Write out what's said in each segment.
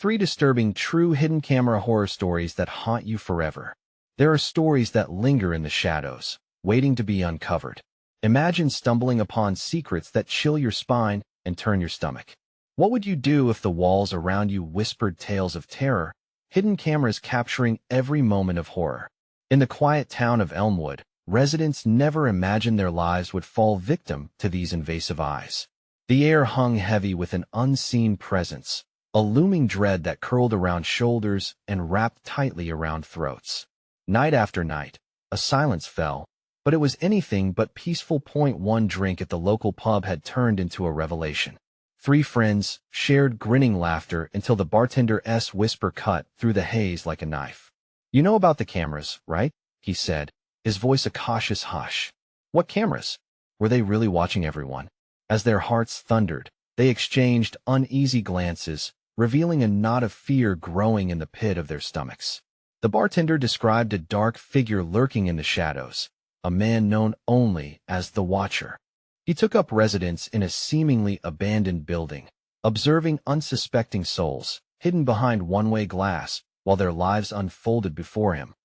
3 disturbing true hidden camera horror stories that haunt you forever. There are stories that linger in the shadows, waiting to be uncovered. Imagine stumbling upon secrets that chill your spine and turn your stomach. What would you do if the walls around you whispered tales of terror, hidden cameras capturing every moment of horror? In the quiet town of Elmwood, residents never imagined their lives would fall victim to these invasive eyes. The air hung heavy with an unseen presence, a looming dread that curled around shoulders and wrapped tightly around throats. Night after night, a silence fell, but it was anything but peaceful. One drink at the local pub had turned into a revelation. 3 friends shared grinning laughter until the bartender's whisper cut through the haze like a knife. "You know about the cameras, right?" he said, his voice a cautious hush. "What cameras? Were they really watching everyone?" As their hearts thundered, they exchanged uneasy glances, revealing a knot of fear growing in the pit of their stomachs. The bartender described a dark figure lurking in the shadows, a man known only as the Watcher. He took up residence in a seemingly abandoned building, observing unsuspecting souls, hidden behind one-way glass, while their lives unfolded before him,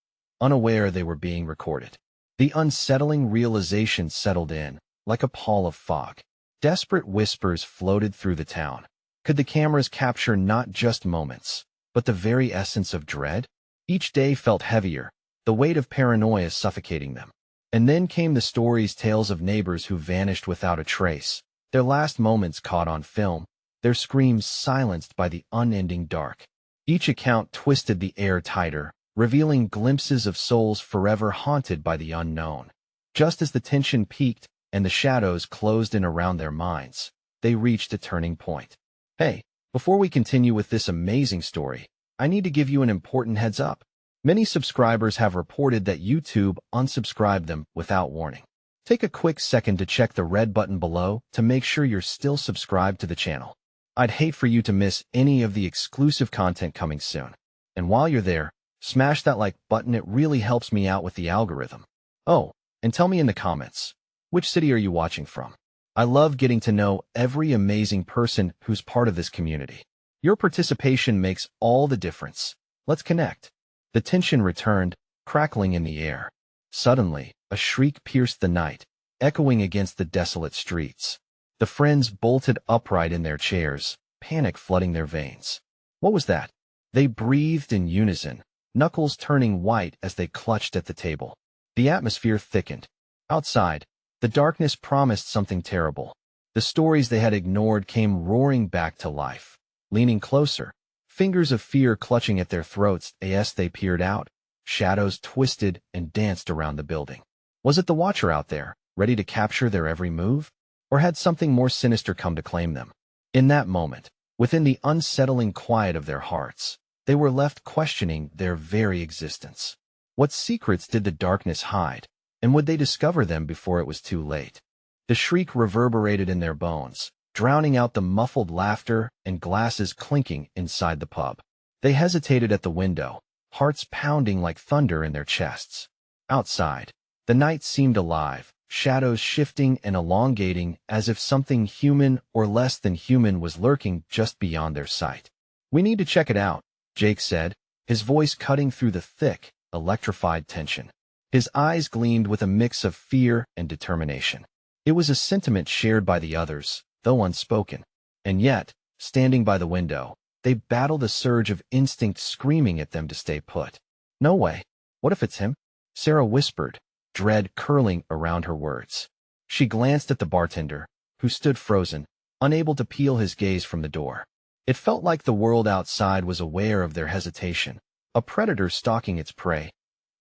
unaware they were being recorded. The unsettling realization settled in, like a pall of fog. Desperate whispers floated through the town. Could the cameras capture not just moments, but the very essence of dread? Each day felt heavier, the weight of paranoia suffocating them. And then came the tales of neighbors who vanished without a trace, their last moments caught on film, their screams silenced by the unending dark. Each account twisted the air tighter, revealing glimpses of souls forever haunted by the unknown. Just as the tension peaked and the shadows closed in around their minds, they reached a turning point. Hey, before we continue with this amazing story, I need to give you an important heads up. Many subscribers have reported that YouTube unsubscribed them without warning. Take a quick second to check the red button below to make sure you're still subscribed to the channel. I'd hate for you to miss any of the exclusive content coming soon. And while you're there, smash that like button. It really helps me out with the algorithm. Oh, and tell me in the comments, which city are you watching from? I love getting to know every amazing person who's part of this community. Your participation makes all the difference. Let's connect. The tension returned, crackling in the air. Suddenly, a shriek pierced the night, echoing against the desolate streets. The friends bolted upright in their chairs, panic flooding their veins. What was that? They breathed in unison, knuckles turning white as they clutched at the table. The atmosphere thickened. Outside, the darkness promised something terrible. The stories they had ignored came roaring back to life. Leaning closer, fingers of fear clutching at their throats as they peered out, shadows twisted and danced around the building. Was it the Watcher out there, ready to capture their every move? Or had something more sinister come to claim them? In that moment, within the unsettling quiet of their hearts, they were left questioning their very existence. What secrets did the darkness hide, and would they discover them before it was too late? The shriek reverberated in their bones, drowning out the muffled laughter and glasses clinking inside the pub. They hesitated at the window, hearts pounding like thunder in their chests. Outside, the night seemed alive, shadows shifting and elongating as if something human or less than human was lurking just beyond their sight. "We need to check it out," Jake said, his voice cutting through the thick, electrified tension. His eyes gleamed with a mix of fear and determination. It was a sentiment shared by the others, though unspoken. And yet, standing by the window, they battled a surge of instinct screaming at them to stay put. "No way. What if it's him?" Sarah whispered, dread curling around her words. She glanced at the bartender, who stood frozen, unable to peel his gaze from the door. It felt like the world outside was aware of their hesitation, a predator stalking its prey.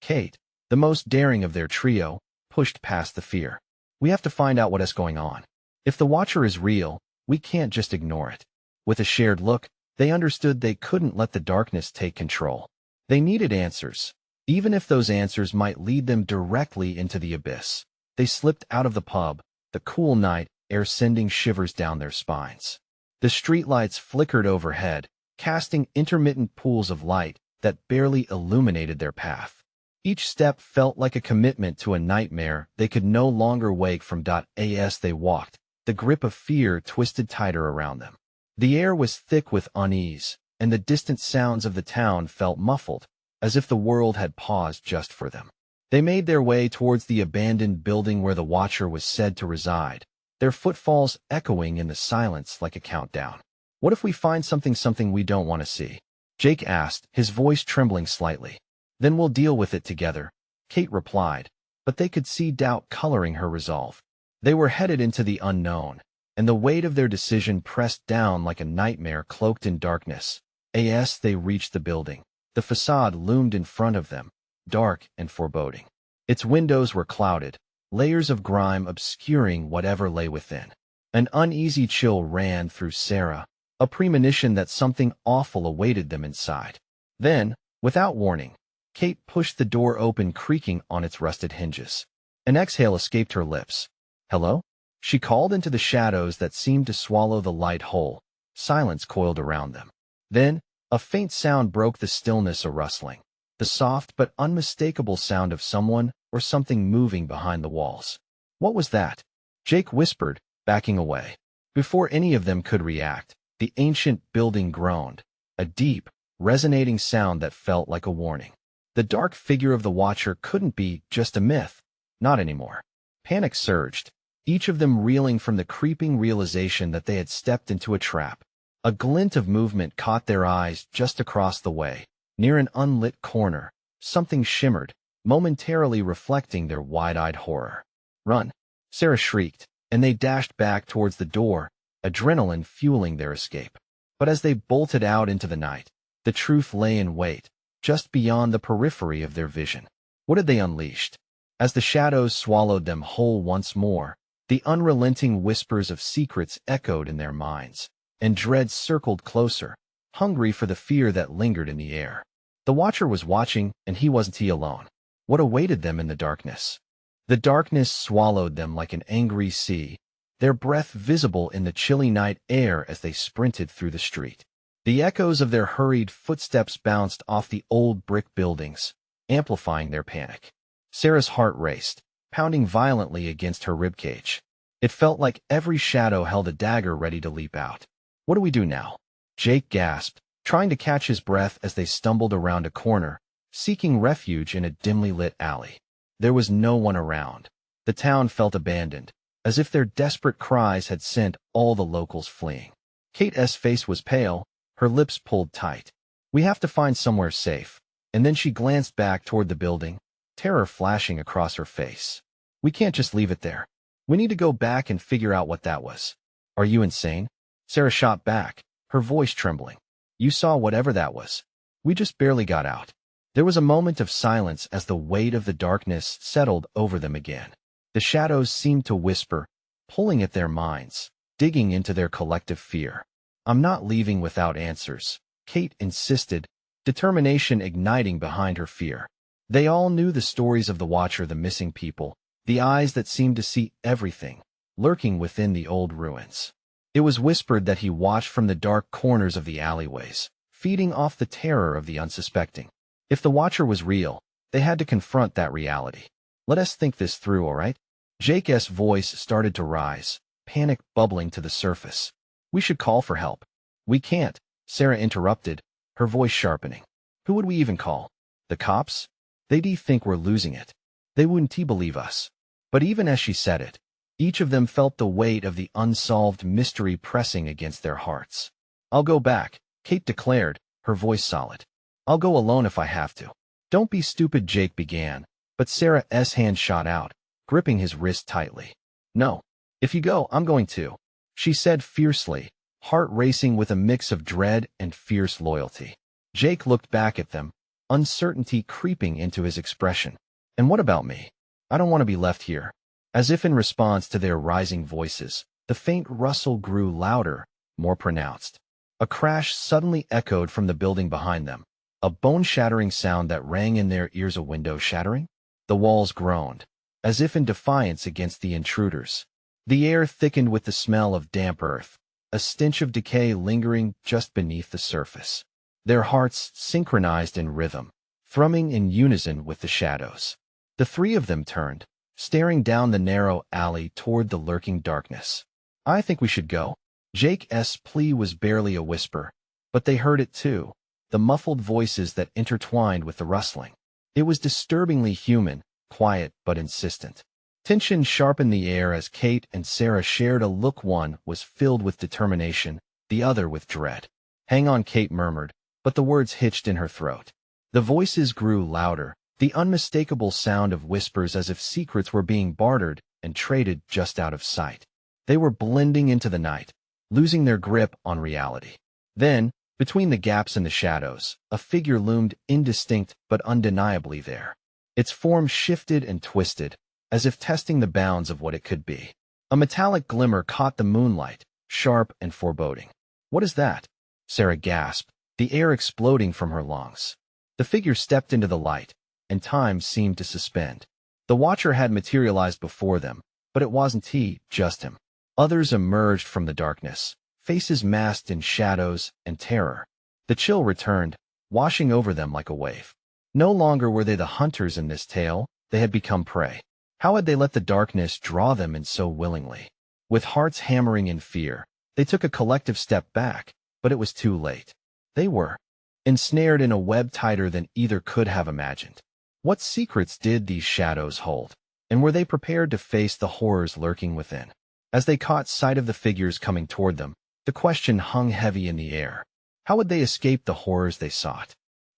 Kate, the most daring of their trio, pushed past the fear. "We have to find out what is going on. If the Watcher is real, we can't just ignore it." With a shared look, they understood they couldn't let the darkness take control. They needed answers, even if those answers might lead them directly into the abyss. They slipped out of the pub, the cool night air sending shivers down their spines. The streetlights flickered overhead, casting intermittent pools of light that barely illuminated their path. Each step felt like a commitment to a nightmare they could no longer wake from. As they walked, the grip of fear twisted tighter around them. The air was thick with unease, and the distant sounds of the town felt muffled, as if the world had paused just for them. They made their way towards the abandoned building where the Watcher was said to reside, their footfalls echoing in the silence like a countdown. "What if we find something we don't want to see?" Jake asked, his voice trembling slightly. "Then we'll deal with it together," Kate replied, but they could see doubt coloring her resolve. They were headed into the unknown, and the weight of their decision pressed down like a nightmare cloaked in darkness. As they reached the building, the facade loomed in front of them, dark and foreboding. Its windows were clouded, layers of grime obscuring whatever lay within. An uneasy chill ran through Sarah, a premonition that something awful awaited them inside. Then, without warning, Kate pushed the door open, creaking on its rusted hinges. An exhale escaped her lips. "Hello?" She called into the shadows that seemed to swallow the light whole. Silence coiled around them. Then, a faint sound broke the stillness, a rustling. The soft but unmistakable sound of someone or something moving behind the walls. "What was that?" Jake whispered, backing away. Before any of them could react, the ancient building groaned, a deep, resonating sound that felt like a warning. The dark figure of the Watcher couldn't be just a myth. Not anymore. Panic surged, each of them reeling from the creeping realization that they had stepped into a trap. A glint of movement caught their eyes just across the way. Near an unlit corner, something shimmered, momentarily reflecting their wide-eyed horror. "Run!" Sarah shrieked, and they dashed back towards the door, adrenaline fueling their escape. But as they bolted out into the night, the truth lay in wait, just beyond the periphery of their vision. What had they unleashed? As the shadows swallowed them whole once more, the unrelenting whispers of secrets echoed in their minds, and dread circled closer, hungry for the fear that lingered in the air. The Watcher was watching, and he wasn't alone. What awaited them in the darkness? The darkness swallowed them like an angry sea, their breath visible in the chilly night air as they sprinted through the street. The echoes of their hurried footsteps bounced off the old brick buildings, amplifying their panic. Sarah's heart raced, pounding violently against her ribcage. It felt like every shadow held a dagger ready to leap out. "What do we do now?" Jake gasped, trying to catch his breath as they stumbled around a corner, seeking refuge in a dimly lit alley. There was no one around. The town felt abandoned, as if their desperate cries had sent all the locals fleeing. Kate's face was pale, her lips pulled tight. "We have to find somewhere safe." And then she glanced back toward the building, terror flashing across her face. "We can't just leave it there. We need to go back and figure out what that was." "Are you insane?" Sarah shot back, her voice trembling. "You saw whatever that was. We just barely got out." There was a moment of silence as the weight of the darkness settled over them again. The shadows seemed to whisper, pulling at their minds, digging into their collective fear. "I'm not leaving without answers," Kate insisted, determination igniting behind her fear. They all knew the stories of the Watcher, the missing people, the eyes that seemed to see everything, lurking within the old ruins. It was whispered that he watched from the dark corners of the alleyways, feeding off the terror of the unsuspecting. If the Watcher was real, they had to confront that reality. "Let us think this through, all right?" Jake's voice started to rise, panic bubbling to the surface. "We should call for help." "We can't," Sarah interrupted, her voice sharpening. "Who would we even call? The cops? They'd think we're losing it. They wouldn't believe us." But even as she said it, each of them felt the weight of the unsolved mystery pressing against their hearts. "I'll go back," Kate declared, her voice solid. "I'll go alone if I have to." "Don't be stupid," Jake began, but Sarah's hand shot out, gripping his wrist tightly. "No. If you go, I'm going too," she said fiercely, heart racing with a mix of dread and fierce loyalty. Jake looked back at them, uncertainty creeping into his expression. "And what about me? I don't want to be left here." As if in response to their rising voices, the faint rustle grew louder, more pronounced. A crash suddenly echoed from the building behind them, a bone-shattering sound that rang in their ears, a window shattering. The walls groaned, as if in defiance against the intruders. The air thickened with the smell of damp earth, a stench of decay lingering just beneath the surface. Their hearts synchronized in rhythm, thrumming in unison with the shadows. The three of them turned, staring down the narrow alley toward the lurking darkness. "I think we should go." Jake's plea was barely a whisper, But they heard it too, the muffled voices that intertwined with the rustling. It was disturbingly human, quiet but insistent. Tension sharpened the air as Kate and Sarah shared a look. One was filled with determination, the other with dread. "Hang on," Kate murmured, but the words hitched in her throat. The voices grew louder, the unmistakable sound of whispers as if secrets were being bartered and traded just out of sight. They were blending into the night, losing their grip on reality. Then, between the gaps in the shadows, a figure loomed, indistinct but undeniably there. Its form shifted and twisted, as if testing the bounds of what it could be. A metallic glimmer caught the moonlight, sharp and foreboding. "What is that?" Sarah gasped, the air exploding from her lungs. The figure stepped into the light, and time seemed to suspend. The Watcher had materialized before them, but it wasn't he, just him. Others emerged from the darkness, faces masked in shadows and terror. The chill returned, washing over them like a wave. No longer were they the hunters in this tale, they had become prey. How had they let the darkness draw them in so willingly? With hearts hammering in fear, they took a collective step back, but it was too late. They were ensnared in a web tighter than either could have imagined. What secrets did these shadows hold? And were they prepared to face the horrors lurking within? As they caught sight of the figures coming toward them, the question hung heavy in the air. How would they escape the horrors they sought?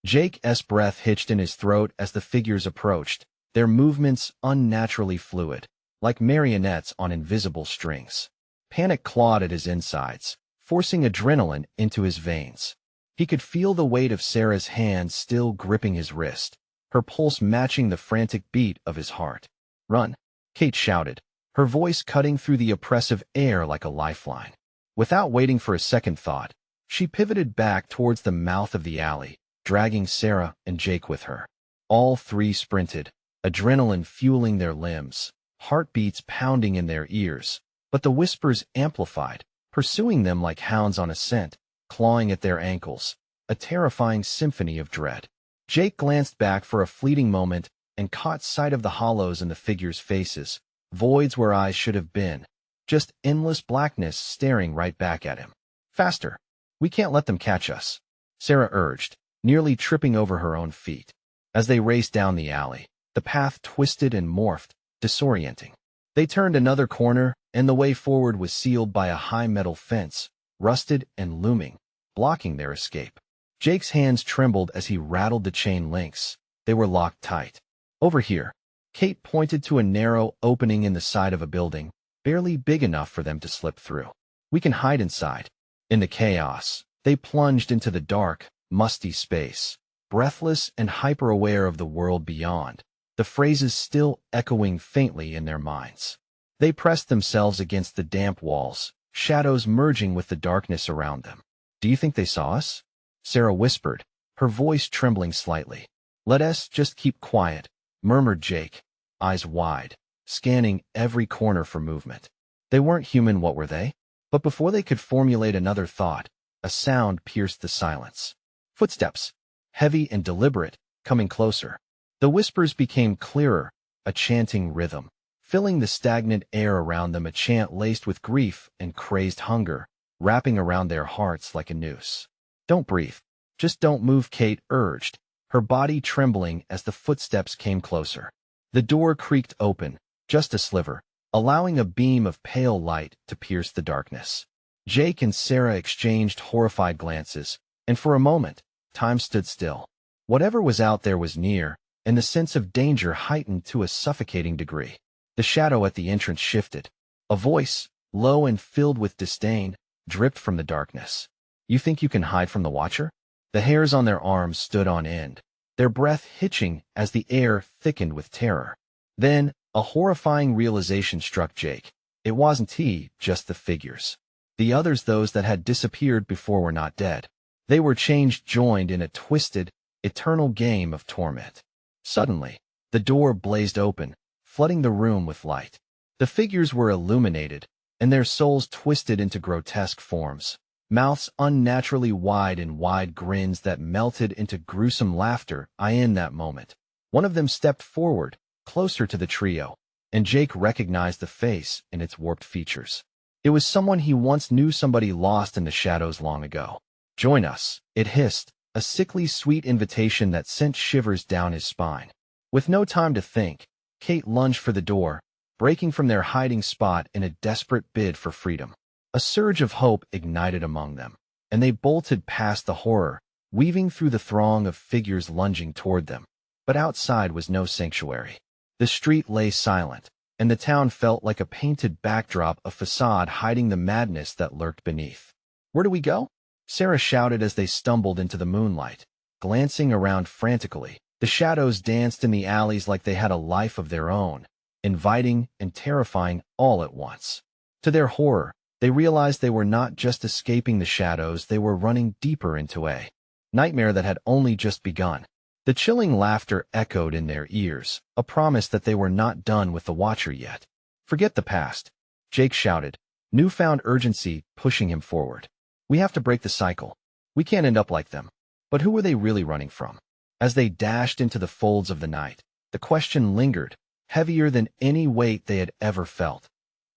Jake's breath hitched in his throat as the figures approached, their movements unnaturally fluid, like marionettes on invisible strings. Panic clawed at his insides, forcing adrenaline into his veins. He could feel the weight of Sarah's hand still gripping his wrist, her pulse matching the frantic beat of his heart. "Run!" Kate shouted, her voice cutting through the oppressive air like a lifeline. Without waiting for a second thought, she pivoted back towards the mouth of the alley, dragging Sarah and Jake with her. All three sprinted, adrenaline fueling their limbs, heartbeats pounding in their ears, but the whispers amplified, pursuing them like hounds on a scent, clawing at their ankles, a terrifying symphony of dread. Jake glanced back for a fleeting moment and caught sight of the hollows in the figures' faces, voids where eyes should have been, just endless blackness staring right back at him. "Faster! We can't let them catch us," Sarah urged, nearly tripping over her own feet. As they raced down the alley, the path twisted and morphed, disorienting. They turned another corner, and the way forward was sealed by a high metal fence, rusted and looming, blocking their escape. Jake's hands trembled as he rattled the chain links. They were locked tight. "Over here." Kate pointed to a narrow opening in the side of a building, barely big enough for them to slip through. "We can hide inside." In the chaos, they plunged into the dark, musty space, breathless and hyper-aware of the world beyond, the phrases still echoing faintly in their minds. They pressed themselves against the damp walls, shadows merging with the darkness around them. "Do you think they saw us?" Sarah whispered, her voice trembling slightly. "Let us just keep quiet," murmured Jake, eyes wide, scanning every corner for movement. They weren't human, what were they? But before they could formulate another thought, a sound pierced the silence. Footsteps, heavy and deliberate, coming closer. The whispers became clearer, a chanting rhythm, filling the stagnant air around them, a chant laced with grief and crazed hunger, wrapping around their hearts like a noose. "Don't breathe. Just don't move," Kate urged, her body trembling as the footsteps came closer. The door creaked open, just a sliver, allowing a beam of pale light to pierce the darkness. Jake and Sarah exchanged horrified glances, and for a moment, time stood still. Whatever was out there was near, and the sense of danger heightened to a suffocating degree. The shadow at the entrance shifted. A voice, low and filled with disdain, dripped from the darkness. "You think you can hide from the Watcher?" The hairs on their arms stood on end, their breath hitching as the air thickened with terror. Then, a horrifying realization struck Jake. It wasn't he, just the figures. The others, those that had disappeared before, were not dead. They were changed, joined in a twisted, eternal game of torment. Suddenly, the door blazed open, flooding the room with light. The figures were illuminated, and their souls twisted into grotesque forms, mouths unnaturally wide in wide grins that melted into gruesome laughter. In that moment, one of them stepped forward, closer to the trio, and Jake recognized the face in its warped features. It was someone he once knew, somebody lost in the shadows long ago. Join us, it hissed, a sickly sweet invitation that sent shivers down his spine. With no time to think, Kate lunged for the door, breaking from their hiding spot in a desperate bid for freedom. A surge of hope ignited among them, and they bolted past the horror, weaving through the throng of figures lunging toward them. But outside was no sanctuary. The street lay silent, and the town felt like a painted backdrop, a facade hiding the madness that lurked beneath. "Where do we go?" Sarah shouted as they stumbled into the moonlight. Glancing around frantically, the shadows danced in the alleys like they had a life of their own, inviting and terrifying all at once. To their horror, they realized they were not just escaping the shadows, they were running deeper into a nightmare that had only just begun. The chilling laughter echoed in their ears, a promise that they were not done with the Watcher yet. "Forget the past," Jake shouted, newfound urgency pushing him forward. "We have to break the cycle. We can't end up like them." But who were they really running from? As they dashed into the folds of the night, the question lingered, heavier than any weight they had ever felt.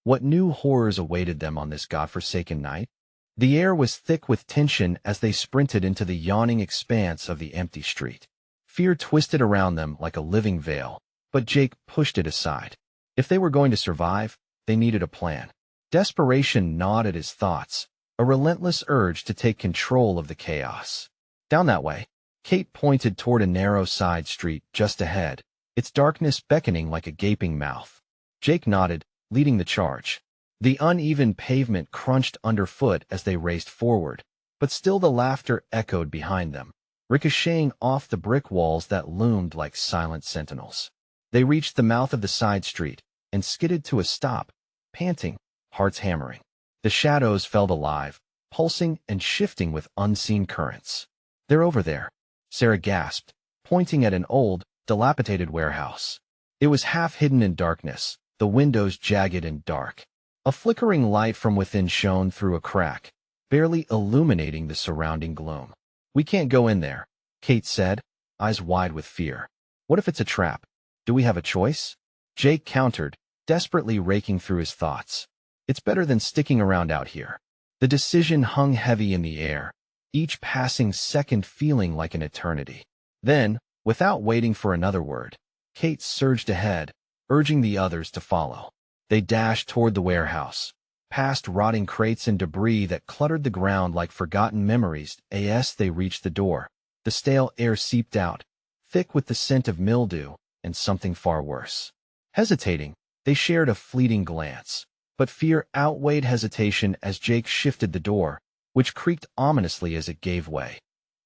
What new horrors awaited them on this godforsaken night? The air was thick with tension as they sprinted into the yawning expanse of the empty street. Fear twisted around them like a living veil, but Jake pushed it aside. If they were going to survive, they needed a plan. Desperation gnawed at his thoughts, a relentless urge to take control of the chaos. "Down that way." Kate pointed toward a narrow side street just ahead, its darkness beckoning like a gaping mouth. Jake nodded, leading the charge. The uneven pavement crunched underfoot as they raced forward, but still the laughter echoed behind them, ricocheting off the brick walls that loomed like silent sentinels. They reached the mouth of the side street and skidded to a stop, panting, hearts hammering. The shadows felt alive, pulsing and shifting with unseen currents. "They're over there," Sarah gasped, pointing at an old, dilapidated warehouse. It was half hidden in darkness, the windows jagged and dark. A flickering light from within shone through a crack, barely illuminating the surrounding gloom. "We can't go in there," Kate said, eyes wide with fear. "What if it's a trap? Do we have a choice?" Jake countered, desperately raking through his thoughts. "It's better than sticking around out here." The decision hung heavy in the air, each passing second feeling like an eternity. Then, without waiting for another word, Kate surged ahead, urging the others to follow. They dashed toward the warehouse, past rotting crates and debris that cluttered the ground like forgotten memories. As they reached the door, the stale air seeped out, thick with the scent of mildew and something far worse. Hesitating, they shared a fleeting glance, but fear outweighed hesitation as Jake shifted the door, which creaked ominously as it gave way.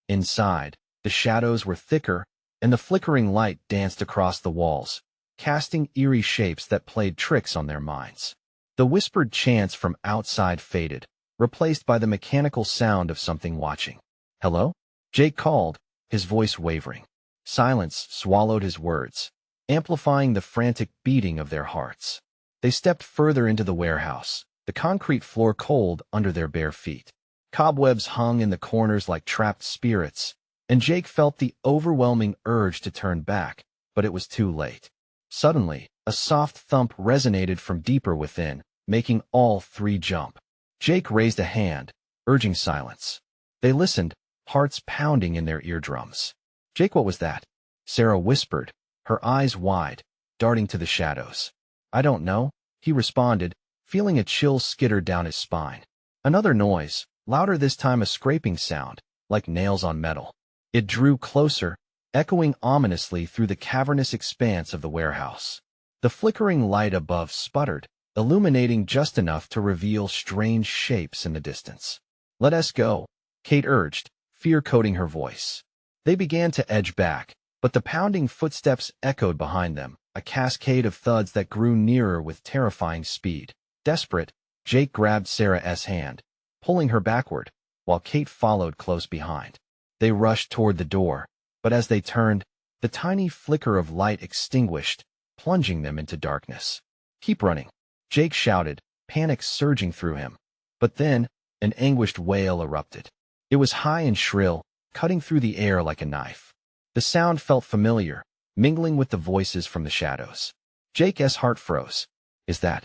Inside, the shadows were thicker, and the flickering light danced across the walls, casting eerie shapes that played tricks on their minds. The whispered chants from outside faded, replaced by the mechanical sound of something watching. "Hello?" Jake called, his voice wavering. Silence swallowed his words, amplifying the frantic beating of their hearts. They stepped further into the warehouse, the concrete floor cold under their bare feet. Cobwebs hung in the corners like trapped spirits, and Jake felt the overwhelming urge to turn back, but it was too late. Suddenly, a soft thump resonated from deeper within, making all three jump. Jake raised a hand, urging silence. They listened, hearts pounding in their eardrums. "Jake, what was that?" Sarah whispered, her eyes wide, darting to the shadows. "I don't know," he responded, feeling a chill skitter down his spine. Another noise, louder this time, a scraping sound, like nails on metal. It drew closer, echoing ominously through the cavernous expanse of the warehouse. The flickering light above sputtered, illuminating just enough to reveal strange shapes in the distance. "Let us go," Kate urged, fear coating her voice. They began to edge back, but the pounding footsteps echoed behind them, a cascade of thuds that grew nearer with terrifying speed. Desperate, Jake grabbed Sarah's hand, pulling her backward, while Kate followed close behind. They rushed toward the door, but as they turned, the tiny flicker of light extinguished, plunging them into darkness. "Keep running," Jake shouted, panic surging through him. But then, an anguished wail erupted. It was high and shrill, cutting through the air like a knife. The sound felt familiar, mingling with the voices from the shadows. Jake's heart froze. "Is that?"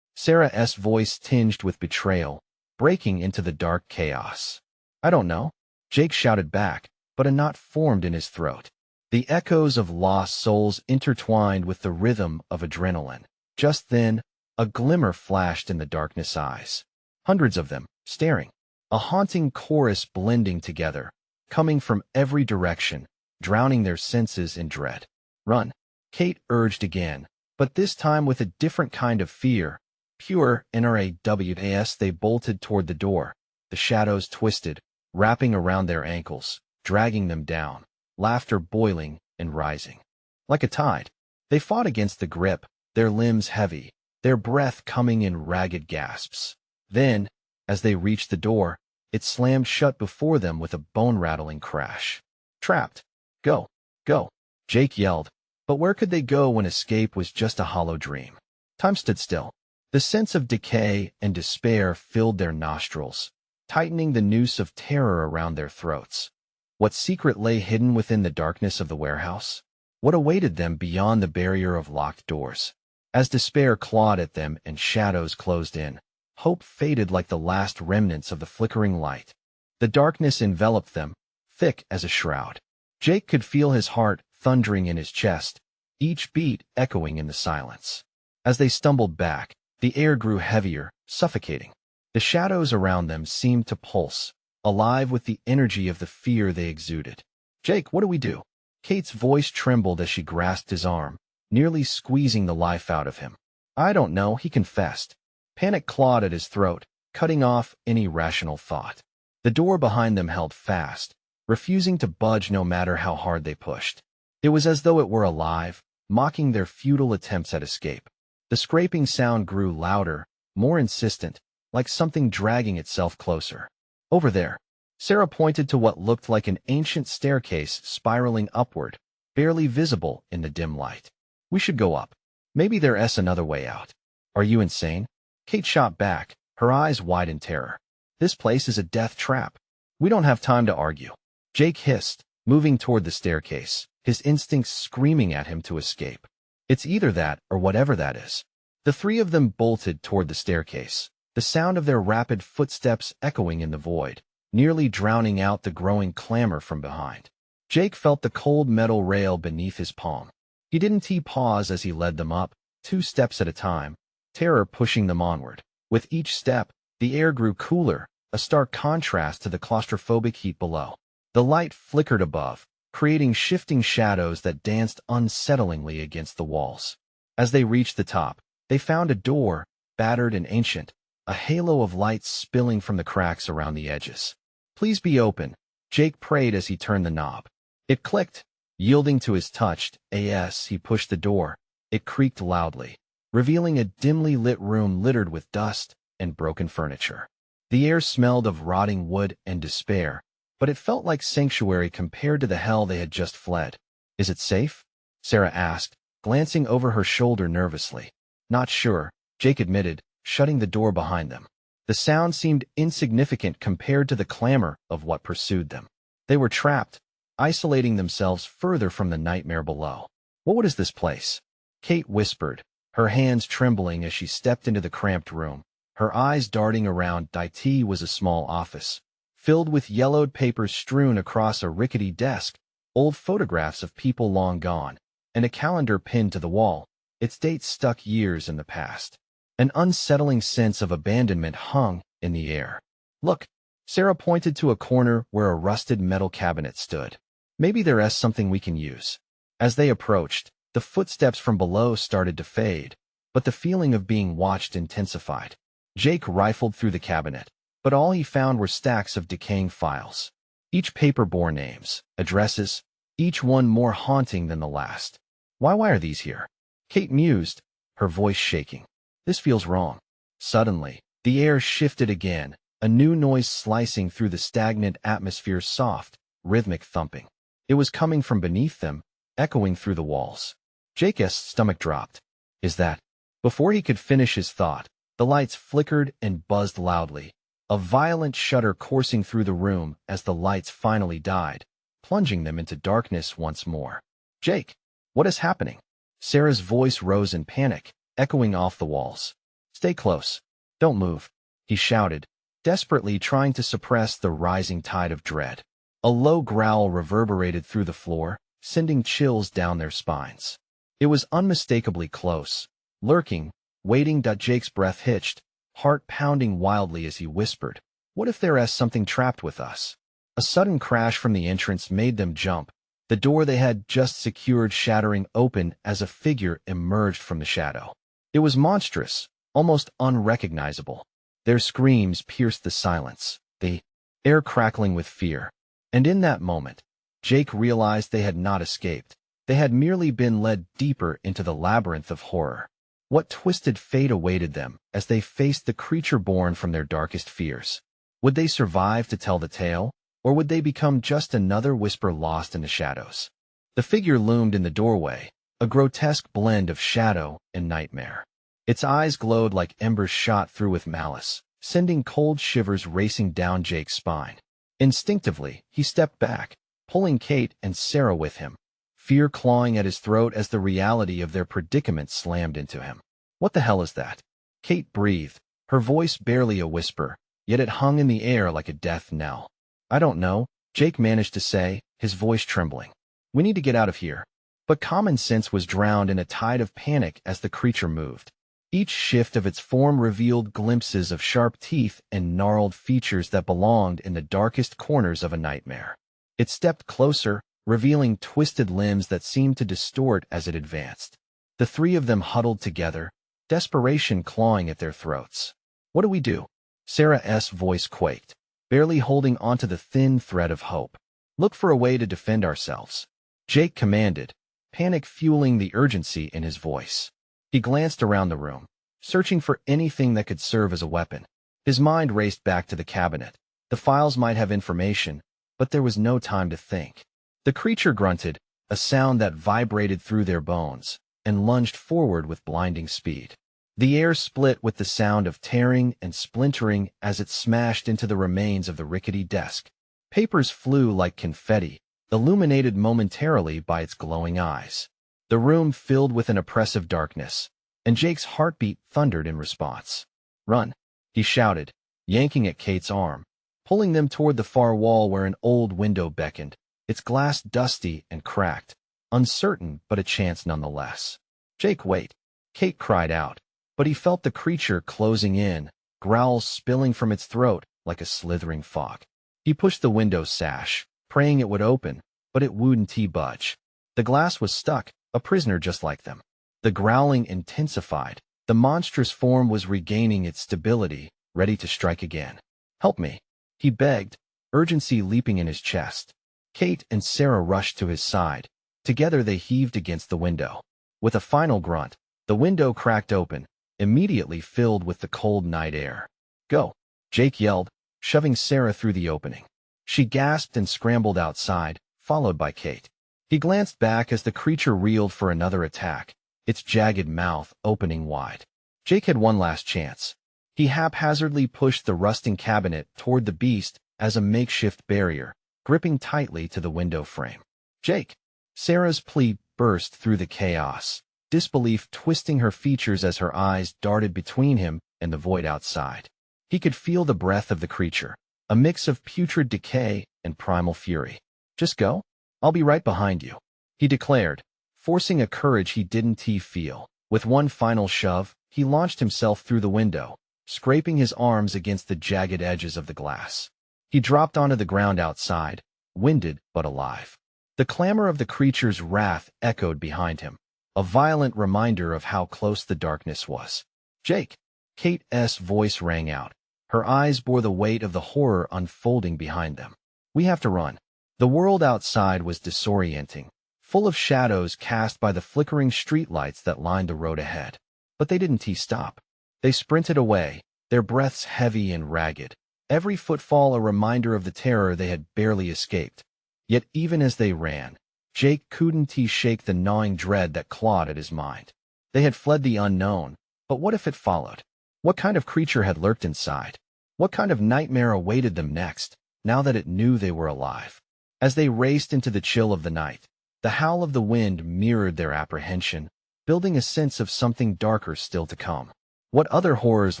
Sarah's voice tinged with betrayal, breaking into the dark chaos. "I don't know." Jake shouted back, but a knot formed in his throat. The echoes of lost souls intertwined with the rhythm of adrenaline. Just then, a glimmer flashed in the darkness eyes. Hundreds of them, staring. A haunting chorus blending together, coming from every direction, drowning their senses in dread. Run, Kate urged again, but this time with a different kind of fear. Pure NRAWAS, they bolted toward the door. The shadows twisted, wrapping around their ankles, dragging them down, laughter boiling and rising. Like a tide, they fought against the grip, their limbs heavy, their breath coming in ragged gasps. Then, as they reached the door, it slammed shut before them with a bone-rattling crash. Trapped. Go. Go. Jake yelled, but where could they go when escape was just a hollow dream? Time stood still. The sense of decay and despair filled their nostrils, tightening the noose of terror around their throats. What secret lay hidden within the darkness of the warehouse? What awaited them beyond the barrier of locked doors? As despair clawed at them and shadows closed in, hope faded like the last remnants of the flickering light. The darkness enveloped them, thick as a shroud. Jake could feel his heart thundering in his chest, each beat echoing in the silence. As they stumbled back, the air grew heavier, suffocating. The shadows around them seemed to pulse, alive with the energy of the fear they exuded. Jake, what do we do? Kate's voice trembled as she grasped his arm, nearly squeezing the life out of him. I don't know, he confessed. Panic clawed at his throat, cutting off any rational thought. The door behind them held fast, refusing to budge no matter how hard they pushed. It was as though it were alive, mocking their futile attempts at escape. The scraping sound grew louder, more insistent, like something dragging itself closer. Over there. Sarah pointed to what looked like an ancient staircase spiraling upward, barely visible in the dim light. We should go up. Maybe there's another way out. Are you insane? Kate shot back, her eyes wide in terror. This place is a death trap. We don't have time to argue. Jake hissed, moving toward the staircase, his instincts screaming at him to escape. It's either that or whatever that is. The three of them bolted toward the staircase, the sound of their rapid footsteps echoing in the void, nearly drowning out the growing clamor from behind. Jake felt the cold metal rail beneath his palm. He didn't pause as he led them up, 2 steps at a time, terror pushing them onward. With each step, the air grew cooler, a stark contrast to the claustrophobic heat below. The light flickered above, creating shifting shadows that danced unsettlingly against the walls. As they reached the top, they found a door, battered and ancient, a halo of light spilling from the cracks around the edges. Please be open, Jake prayed as he turned the knob. It clicked. Yielding to his touch, he pushed the door. It creaked loudly, revealing a dimly lit room littered with dust and broken furniture. The air smelled of rotting wood and despair, but it felt like sanctuary compared to the hell they had just fled. Is it safe? Sarah asked, glancing over her shoulder nervously. Not sure, Jake admitted, shutting the door behind them. The sound seemed insignificant compared to the clamor of what pursued them. They were trapped, isolating themselves further from the nightmare below. What is this place? Kate whispered, her hands trembling as she stepped into the cramped room, her eyes darting around. It was a small office, filled with yellowed papers strewn across a rickety desk, old photographs of people long gone, and a calendar pinned to the wall, its date stuck years in the past. An unsettling sense of abandonment hung in the air. Look, Sarah pointed to a corner where a rusted metal cabinet stood. Maybe there's something we can use. As they approached, the footsteps from below started to fade, but the feeling of being watched intensified. Jake rifled through the cabinet, but all he found were stacks of decaying files. Each paper bore names, addresses, each one more haunting than the last. Why are these here? Kate mused, her voice shaking. This feels wrong. Suddenly, the air shifted again, a new noise slicing through the stagnant atmosphere, soft, rhythmic thumping. It was coming from beneath them, echoing through the walls. Jake's stomach dropped. Is that? Before he could finish his thought, the lights flickered and buzzed loudly, a violent shudder coursing through the room as the lights finally died, plunging them into darkness once more. Jake, what is happening? Sarah's voice rose in panic, echoing off the walls. Stay close. Don't move, he shouted, desperately trying to suppress the rising tide of dread. A low growl reverberated through the floor, sending chills down their spines. It was unmistakably close, lurking, waiting. Jake's breath hitched, heart pounding wildly as he whispered, "What if there's something trapped with us?" A sudden crash from the entrance made them jump, the door they had just secured shattering open as a figure emerged from the shadow. It was monstrous, almost unrecognizable. Their screams pierced the silence, the air crackling with fear. And in that moment, Jake realized they had not escaped. They had merely been led deeper into the labyrinth of horror. What twisted fate awaited them as they faced the creature born from their darkest fears? Would they survive to tell the tale, or would they become just another whisper lost in the shadows? The figure loomed in the doorway, a grotesque blend of shadow and nightmare. Its eyes glowed like embers shot through with malice, sending cold shivers racing down Jake's spine. Instinctively, he stepped back, pulling Kate and Sarah with him, fear clawing at his throat as the reality of their predicament slammed into him. "What the hell is that?" Kate breathed, her voice barely a whisper, yet it hung in the air like a death knell. "I don't know," Jake managed to say, his voice trembling. "We need to get out of here." But common sense was drowned in a tide of panic as the creature moved. Each shift of its form revealed glimpses of sharp teeth and gnarled features that belonged in the darkest corners of a nightmare. It stepped closer, revealing twisted limbs that seemed to distort as it advanced. The three of them huddled together, desperation clawing at their throats. "What do we do?" Sarah's voice quaked, barely holding onto the thin thread of hope. "Look for a way to defend ourselves," Jake commanded, panic fueling the urgency in his voice. He glanced around the room, searching for anything that could serve as a weapon. His mind raced back to the cabinet. The files might have information, but there was no time to think. The creature grunted, a sound that vibrated through their bones, and lunged forward with blinding speed. The air split with the sound of tearing and splintering as it smashed into the remains of the rickety desk. Papers flew like confetti, illuminated momentarily by its glowing eyes. The room filled with an oppressive darkness, and Jake's heartbeat thundered in response. "Run!" he shouted, yanking at Kate's arm, pulling them toward the far wall where an old window beckoned, its glass dusty and cracked, uncertain but a chance nonetheless. "Jake, wait!" Kate cried out, but he felt the creature closing in, growls spilling from its throat like a slithering fog. He pushed the window sash, praying it would open, but it wouldn't budge. The glass was stuck, a prisoner just like them. The growling intensified. The monstrous form was regaining its stability, ready to strike again. "Help me," he begged, urgency leaping in his chest. Kate and Sarah rushed to his side. Together they heaved against the window. With a final grunt, the window cracked open, immediately filled with the cold night air. "Go," Jake yelled, shoving Sarah through the opening. She gasped and scrambled outside, followed by Kate. He glanced back as the creature reeled for another attack, its jagged mouth opening wide. Jake had one last chance. He haphazardly pushed the rusting cabinet toward the beast as a makeshift barrier, gripping tightly to the window frame. "Jake!" Sarah's plea burst through the chaos, disbelief twisting her features as her eyes darted between him and the void outside. He could feel the breath of the creature, a mix of putrid decay and primal fury. "Just go? I'll be right behind you," he declared, forcing a courage he didn't feel. With one final shove, he launched himself through the window, scraping his arms against the jagged edges of the glass. He dropped onto the ground outside, winded but alive. The clamor of the creature's wrath echoed behind him, a violent reminder of how close the darkness was. "Jake!" Kate's voice rang out. Her eyes bore the weight of the horror unfolding behind them. "We have to run." The world outside was disorienting, full of shadows cast by the flickering streetlights that lined the road ahead. But they didn't stop. They sprinted away, their breaths heavy and ragged, every footfall a reminder of the terror they had barely escaped. Yet even as they ran, Jake couldn't shake the gnawing dread that clawed at his mind. They had fled the unknown, but what if it followed? What kind of creature had lurked inside? What kind of nightmare awaited them next, now that it knew they were alive? As they raced into the chill of the night, the howl of the wind mirrored their apprehension, building a sense of something darker still to come. What other horrors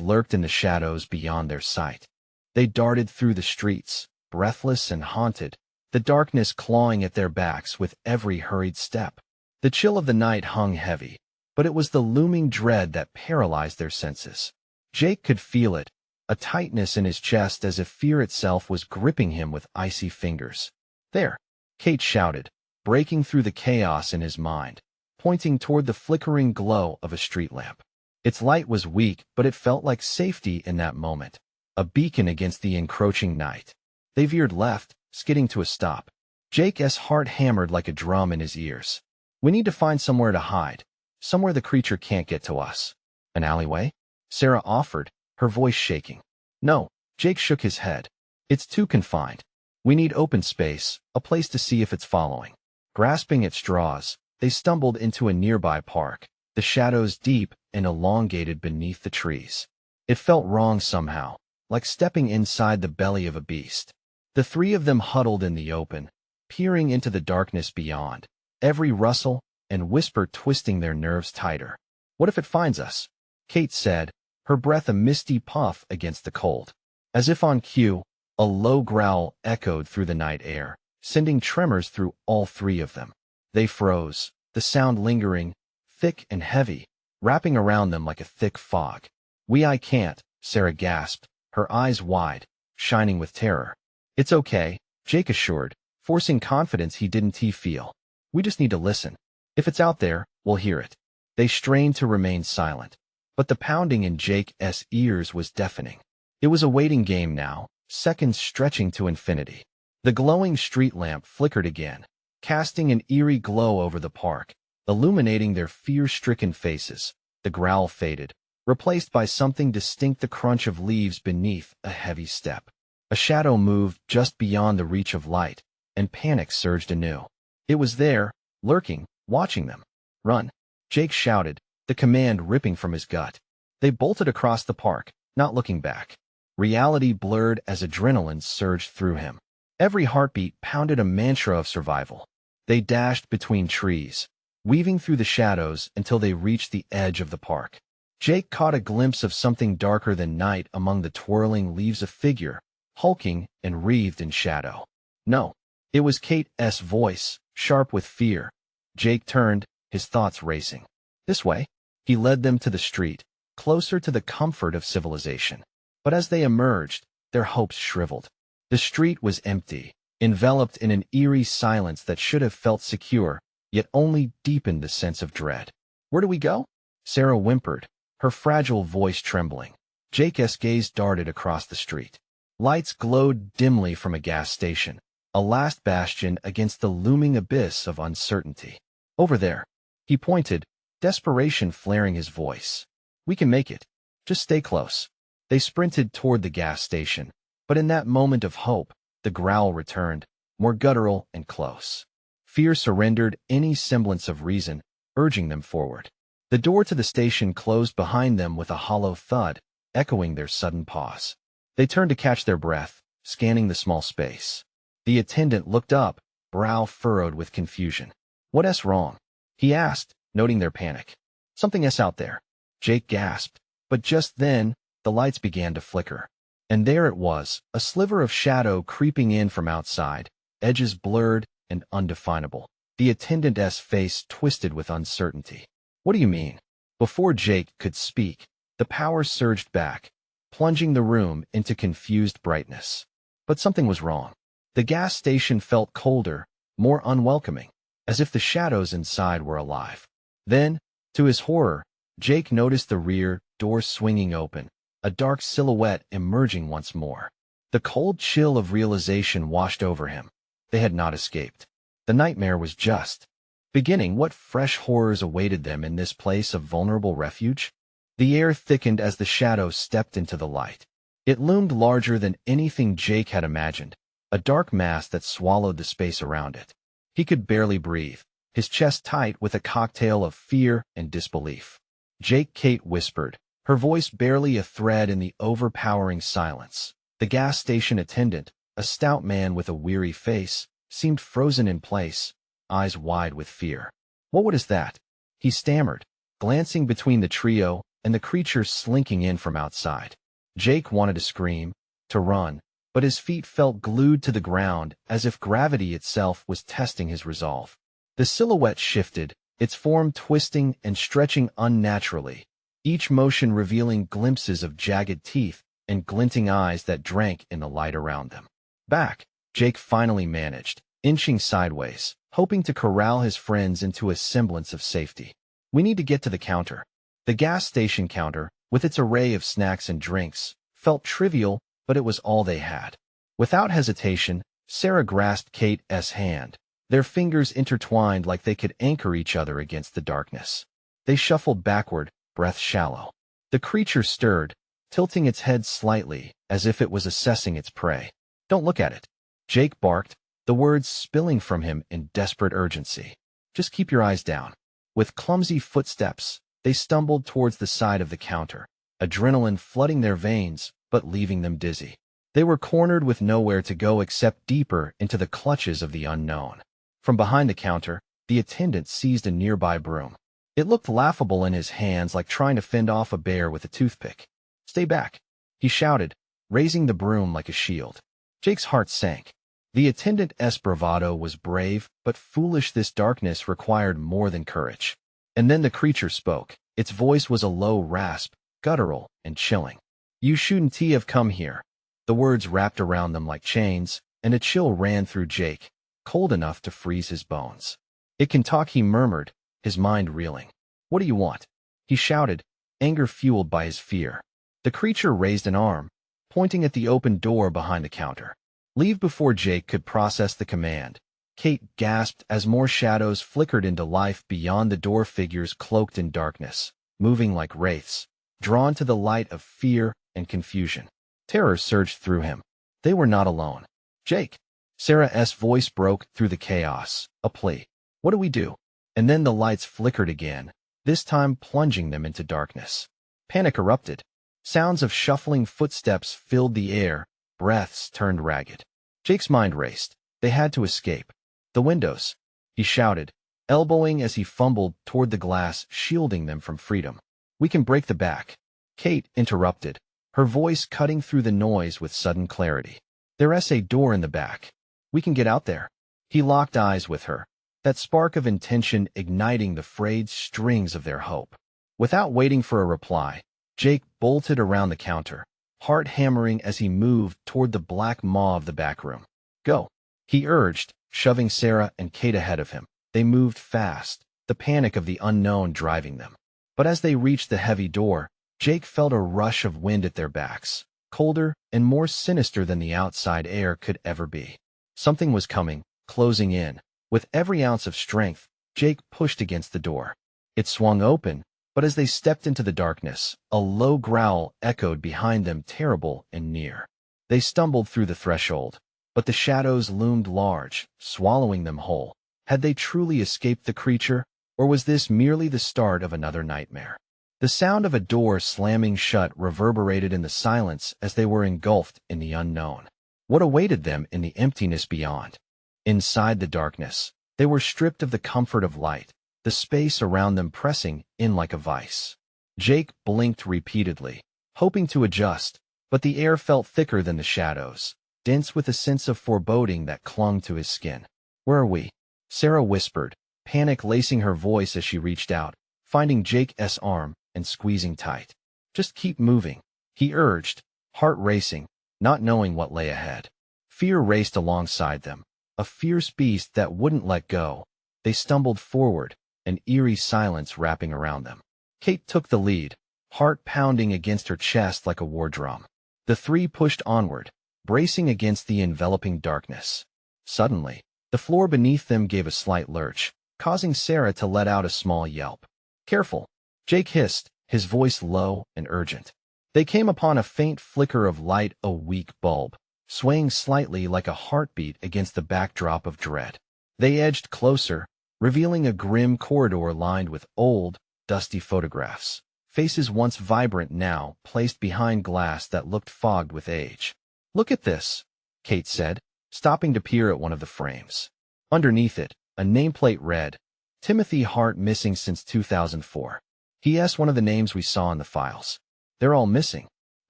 lurked in the shadows beyond their sight? They darted through the streets, breathless and haunted, the darkness clawing at their backs with every hurried step. The chill of the night hung heavy, but it was the looming dread that paralyzed their senses. Jake could feel it, a tightness in his chest as if fear itself was gripping him with icy fingers. "There!" Kate shouted, breaking through the chaos in his mind, pointing toward the flickering glow of a street lamp. Its light was weak, but it felt like safety in that moment, a beacon against the encroaching night. They veered left, skidding to a stop. Jake's heart hammered like a drum in his ears. "We need to find somewhere to hide, somewhere the creature can't get to us." "An alleyway?" Sarah offered, her voice shaking. "No," Jake shook his head. "It's too confined. We need open space, a place to see if it's following." Grasping at straws, they stumbled into a nearby park, the shadows deep and elongated beneath the trees. It felt wrong somehow, like stepping inside the belly of a beast. The three of them huddled in the open, peering into the darkness beyond, every rustle and whisper twisting their nerves tighter. "What if it finds us?" Kate said, her breath a misty puff against the cold. As if on cue, a low growl echoed through the night air, sending tremors through all three of them. They froze, the sound lingering, thick and heavy, wrapping around them like a thick fog. I can't," Sarah gasped, her eyes wide, shining with terror. "It's okay," Jake assured, forcing confidence he didn't feel. "We just need to listen. If it's out there, we'll hear it." They strained to remain silent, but the pounding in Jake's ears was deafening. It was a waiting game now, seconds stretching to infinity. The glowing street lamp flickered again, casting an eerie glow over the park, illuminating their fear-stricken faces. The growl faded, replaced by something distinct: the crunch of leaves beneath a heavy step. A shadow moved just beyond the reach of light, and panic surged anew. It was there, lurking, watching them. "Run!" Jake shouted, the command ripping from his gut. They bolted across the park, not looking back. Reality blurred as adrenaline surged through him. Every heartbeat pounded a mantra of survival. They dashed between trees, weaving through the shadows until they reached the edge of the park. Jake caught a glimpse of something darker than night among the twirling leaves, a figure, hulking and wreathed in shadow. "No." It was Kate's voice, sharp with fear. Jake turned, his thoughts racing. "This way." He led them to the street, closer to the comfort of civilization. But as they emerged, their hopes shriveled. The street was empty, enveloped in an eerie silence that should have felt secure, yet only deepened the sense of dread. "Where do we go?" Sarah whimpered, her fragile voice trembling. Jake's gaze darted across the street. Lights glowed dimly from a gas station, a last bastion against the looming abyss of uncertainty. "Over there." He pointed, desperation flaring his voice. "We can make it. Just stay close." They sprinted toward the gas station, but in that moment of hope, the growl returned, more guttural and close. Fear surrendered any semblance of reason, urging them forward. The door to the station closed behind them with a hollow thud, echoing their sudden pause. They turned to catch their breath, scanning the small space. The attendant looked up, brow furrowed with confusion. "What's wrong?" he asked, noting their panic. "Something's out there," Jake gasped, but just then, the lights began to flicker. And there it was, a sliver of shadow creeping in from outside, edges blurred and undefinable. The attendant's face twisted with uncertainty. "What do you mean?" Before Jake could speak, the power surged back, plunging the room into confused brightness. But something was wrong. The gas station felt colder, more unwelcoming, as if the shadows inside were alive. Then, to his horror, Jake noticed the rear door swinging open, a dark silhouette emerging once more. The cold chill of realization washed over him. They had not escaped. The nightmare was just beginning. What fresh horrors awaited them in this place of vulnerable refuge? The air thickened as the shadow stepped into the light. It loomed larger than anything Jake had imagined, a dark mass that swallowed the space around it. He could barely breathe, his chest tight with a cocktail of fear and disbelief. Kate whispered, her voice barely a thread in the overpowering silence. The gas station attendant, a stout man with a weary face, seemed frozen in place, eyes wide with fear. "What is that?" he stammered, glancing between the trio and the creature slinking in from outside. Jake wanted to scream, to run, but his feet felt glued to the ground as if gravity itself was testing his resolve. The silhouette shifted, its form twisting and stretching unnaturally, each motion revealing glimpses of jagged teeth and glinting eyes that drank in the light around them. Back, Jake finally managed, inching sideways, hoping to corral his friends into a semblance of safety. We need to get to the counter. The gas station counter, with its array of snacks and drinks, felt trivial, but it was all they had. Without hesitation, Sarah grasped Kate's hand, their fingers intertwined like they could anchor each other against the darkness. They shuffled backward, breath shallow. The creature stirred, tilting its head slightly, as if it was assessing its prey. "Don't look at it," Jake barked, the words spilling from him in desperate urgency. "Just keep your eyes down." With clumsy footsteps, they stumbled towards the side of the counter, adrenaline flooding their veins, but leaving them dizzy. They were cornered with nowhere to go except deeper into the clutches of the unknown. From behind the counter, the attendant seized a nearby broom. It looked laughable in his hands, like trying to fend off a bear with a toothpick. "Stay back," he shouted, raising the broom like a shield. Jake's heart sank. The attendant's bravado was brave, but foolish. This darkness required more than courage. And then the creature spoke. Its voice was a low rasp, guttural and chilling. "You shouldn't have come here." The words wrapped around them like chains, and a chill ran through Jake, cold enough to freeze his bones. "It can talk," he murmured, his mind reeling. "What do you want?" he shouted, anger fueled by his fear. The creature raised an arm, pointing at the open door behind the counter. "Leave." Before Jake could process the command, Kate gasped as more shadows flickered into life beyond the door, figures cloaked in darkness, moving like wraiths, drawn to the light of fear and confusion. Terror surged through him. They were not alone. "Jake!" Sarah's voice broke through the chaos, a plea. "What do we do?" And then the lights flickered again, this time plunging them into darkness. Panic erupted. Sounds of shuffling footsteps filled the air, breaths turned ragged. Jake's mind raced. They had to escape. "The windows!" he shouted, elbowing as he fumbled toward the glass shielding them from freedom. "We can break the back." Kate interrupted, her voice cutting through the noise with sudden clarity. "There's a door in the back. We can get out there." He locked eyes with her, that spark of intention igniting the frayed strings of their hope. Without waiting for a reply, Jake bolted around the counter, heart hammering as he moved toward the black maw of the back room. "Go," he urged, shoving Sarah and Kate ahead of him. They moved fast, the panic of the unknown driving them. But as they reached the heavy door, Jake felt a rush of wind at their backs, colder and more sinister than the outside air could ever be. Something was coming, closing in. With every ounce of strength, Jake pushed against the door. It swung open, but as they stepped into the darkness, a low growl echoed behind them, terrible and near. They stumbled through the threshold, but the shadows loomed large, swallowing them whole. Had they truly escaped the creature, or was this merely the start of another nightmare? The sound of a door slamming shut reverberated in the silence as they were engulfed in the unknown. What awaited them in the emptiness beyond? Inside the darkness, they were stripped of the comfort of light, the space around them pressing in like a vice. Jake blinked repeatedly, hoping to adjust, but the air felt thicker than the shadows, dense with a sense of foreboding that clung to his skin. "Where are we?" Sarah whispered, panic lacing her voice as she reached out, finding Jake's arm and squeezing tight. "Just keep moving," he urged, heart racing, not knowing what lay ahead. Fear raced alongside them, a fierce beast that wouldn't let go. They stumbled forward, an eerie silence wrapping around them. Kate took the lead, heart pounding against her chest like a war drum. The three pushed onward, bracing against the enveloping darkness. Suddenly, the floor beneath them gave a slight lurch, causing Sarah to let out a small yelp. "Careful," Jake hissed, his voice low and urgent. They came upon a faint flicker of light, a weak bulb, swaying slightly like a heartbeat against the backdrop of dread. They edged closer, revealing a grim corridor lined with old, dusty photographs, faces once vibrant now placed behind glass that looked fogged with age. "Look at this," Kate said, stopping to peer at one of the frames. Underneath it, a nameplate read, "Timothy Hart missing since 2004. He.S. one of the names we saw in the files." "They're all missing."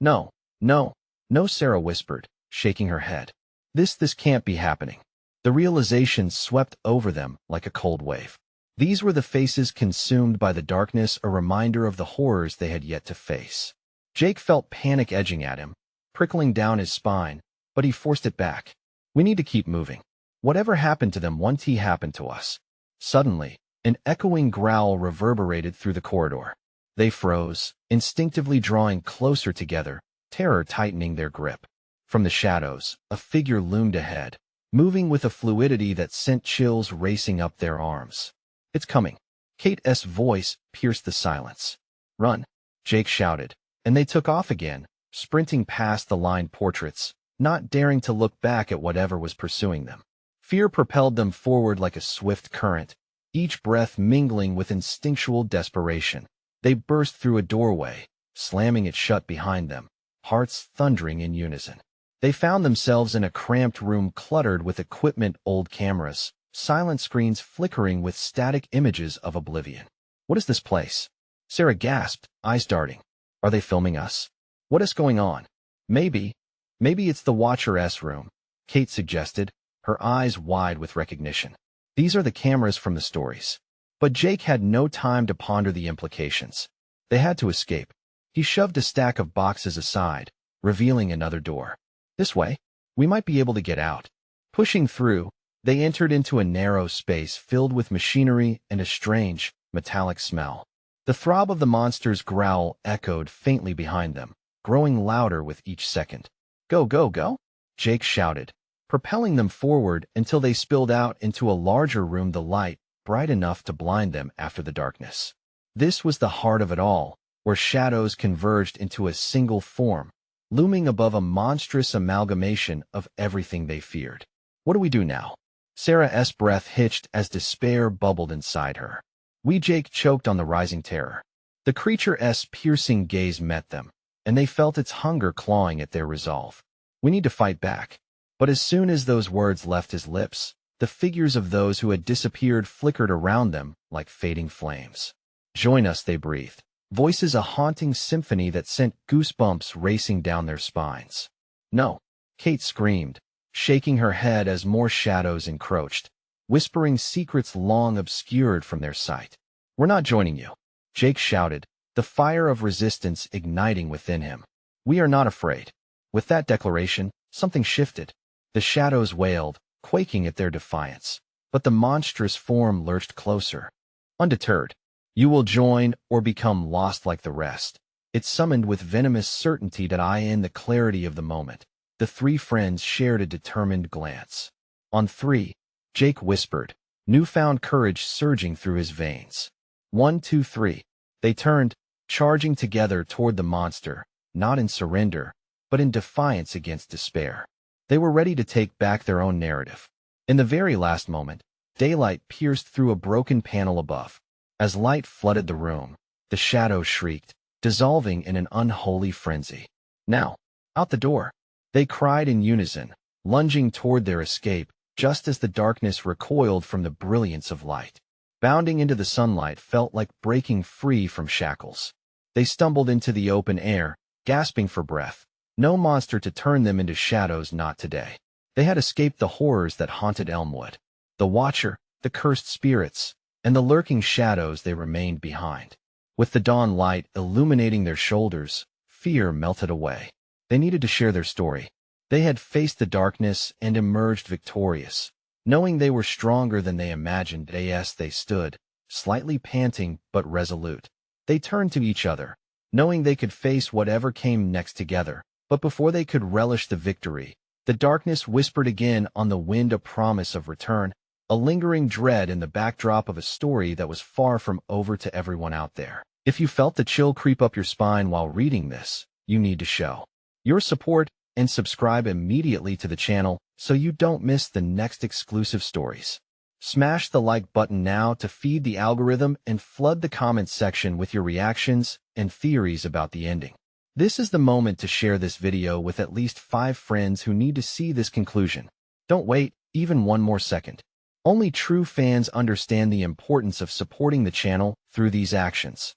No, Sarah whispered, shaking her head. This can't be happening. The realization swept over them like a cold wave. These were the faces consumed by the darkness, a reminder of the horrors they had yet to face. Jake felt panic edging at him, prickling down his spine, but he forced it back. We need to keep moving. Whatever happened to them once happened to us. Suddenly, an echoing growl reverberated through the corridor. They froze, instinctively drawing closer together, terror tightening their grip. From the shadows, a figure loomed ahead, moving with a fluidity that sent chills racing up their arms. It's coming. Kate's voice pierced the silence. Run, Jake shouted, and they took off again, sprinting past the lined portraits, not daring to look back at whatever was pursuing them. Fear propelled them forward like a swift current, each breath mingling with instinctual desperation. They burst through a doorway, slamming it shut behind them, hearts thundering in unison. They found themselves in a cramped room cluttered with equipment, old cameras, silent screens flickering with static images of oblivion. What is this place? Sarah gasped, eyes darting. Are they filming us? What is going on? Maybe it's the Watcher's room, Kate suggested, her eyes wide with recognition. These are the cameras from the stories. But Jake had no time to ponder the implications. They had to escape. He shoved a stack of boxes aside, revealing another door. This way, we might be able to get out. Pushing through, they entered into a narrow space filled with machinery and a strange, metallic smell. The throb of the monster's growl echoed faintly behind them, growing louder with each second. Go, go, go, Jake shouted, propelling them forward until they spilled out into a larger room, the light bright enough to blind them after the darkness. This was the heart of it all, where shadows converged into a single form, looming above a monstrous amalgamation of everything they feared. What do we do now? Sarah's breath hitched as despair bubbled inside her. Jake choked on the rising terror. The creature's piercing gaze met them, and they felt its hunger clawing at their resolve. We need to fight back. But as soon as those words left his lips, the figures of those who had disappeared flickered around them like fading flames. Join us, they breathed, voices a haunting symphony that sent goosebumps racing down their spines. No, Kate screamed, shaking her head as more shadows encroached, whispering secrets long obscured from their sight. We're not joining you, Jake shouted, the fire of resistance igniting within him. We are not afraid. With that declaration, something shifted. The shadows wailed, quaking at their defiance. But the monstrous form lurched closer. Undeterred, you will join or become lost like the rest. It summoned with venomous certainty that in the clarity of the moment. The three friends shared a determined glance. On three, Jake whispered, newfound courage surging through his veins. 1, 2, 3. They turned, charging together toward the monster, not in surrender, but in defiance against despair. They were ready to take back their own narrative. In the very last moment, daylight pierced through a broken panel above. As light flooded the room, the shadows shrieked, dissolving in an unholy frenzy. Now, out the door, they cried in unison, lunging toward their escape, just as the darkness recoiled from the brilliance of light. Bounding into the sunlight felt like breaking free from shackles. They stumbled into the open air, gasping for breath. No monster to turn them into shadows, not today. They had escaped the horrors that haunted Elmwood. The Watcher, the cursed spirits, and the lurking shadows they remained behind. With the dawn light illuminating their shoulders, fear melted away. They needed to share their story. They had faced the darkness and emerged victorious. Knowing they were stronger than they imagined, they stood, slightly panting but resolute. They turned to each other, knowing they could face whatever came next together. But before they could relish the victory, the darkness whispered again on the wind a promise of return, a lingering dread in the backdrop of a story that was far from over to everyone out there. If you felt the chill creep up your spine while reading this, you need to show your support and subscribe immediately to the channel so you don't miss the next exclusive stories. Smash the like button now to feed the algorithm and flood the comments section with your reactions and theories about the ending. This is the moment to share this video with at least 5 friends who need to see this conclusion. Don't wait even one more second. Only true fans understand the importance of supporting the channel through these actions.